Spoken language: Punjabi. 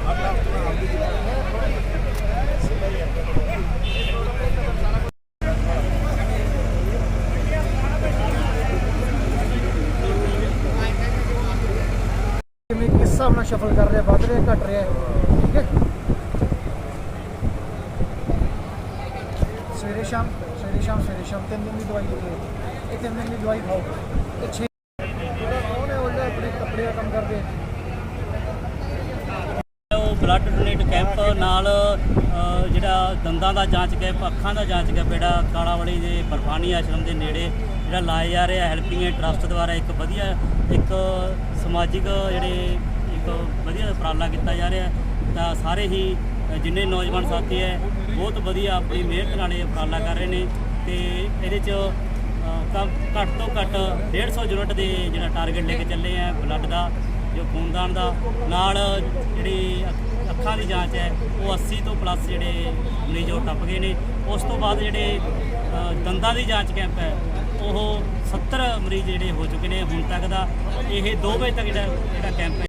किस हिसाब से शफल कर रहे हैं, बढ़ रहे हैं, घट रहे हैं, ठीक है। सवेरे शाम 3 दिन की दवाई देते हैं, ये 3 दिन की दवाई खाओ। ये 6 कौन है वो अपने कपड़े का काम करते हैं। ब्लड डोनेट कैंप नाल ਜਿਹੜਾ ਦੰਦਾਂ ਦਾ ਜਾਂਚ ਕੈਂਪ, ਅੱਖਾਂ ਦਾ ਜਾਂਚ ਕੈਂਪ ਜਿਹੜਾ ਕਾਲਾਵਾਲੀ ਦੇ ਬਰਫਾਨੀ ਆਸ਼ਰਮ ਦੇ ਨੇੜੇ ਜਿਹੜਾ ਲਾਇਆ ਜਾ ਰਿਹਾ ਹੈਲਪਿੰਗ ਏਡ ਟਰਸਟ ਦੁਆਰਾ ਇੱਕ ਵਧੀਆ ਇੱਕ ਸਮਾਜਿਕ ਜਿਹੜੇ ਇੱਕ ਵਧੀਆ ਉਪਰਾਲਾ ਕੀਤਾ ਜਾ ਰਿਹਾ। ਤਾਂ ਸਾਰੇ ਹੀ ਜਿੰਨੇ ਨੌਜਵਾਨ ਸਾਥੀ ਹੈ ਬਹੁਤ ਵਧੀਆ ਆਪਣੀ ਮਿਹਨਤ ਨਾਲ ਇਹ ਉਪਰਾਲਾ ਕਰ ਰਹੇ ਨੇ ਤੇ ਇਹਦੇ 'ਚ ਘੱਟ ਤੋਂ ਘੱਟ 150 ਯੂਨਿਟ ਦੇ ਜਿਹੜਾ ਟਾਰਗੇਟ ਲੈ ਕੇ ਚੱਲੇ ਆ ਬਲੱਡ ਦਾ ਜੋ ਖੂਨਦਾਨ ਦਾ ਨਾਲ ਜਿਹੜੀ ਅੱਖਾਂ ਦੀ ਜਾਂਚ ਹੈ ਉਹ 80 ਤੋਂ ਪਲੱਸ ਜਿਹੜੇ ਮਰੀਜ਼ ਉਹ ਟੱਪ ਗਏ ਨੇ। ਉਸ ਤੋਂ ਬਾਅਦ ਜਿਹੜੇ ਦੰਦਾਂ ਦੀ ਜਾਂਚ ਕੈਂਪ ਹੈ ਉਹ 70 ਮਰੀਜ਼ ਜਿਹੜੇ ਹੋ ਚੁੱਕੇ ਨੇ ਹੁਣ ਤੱਕ ਦਾ। ਇਹ 2 ਵਜੇ ਤੱਕ ਜਿਹੜਾ ਕੈਂਪ ਹੈ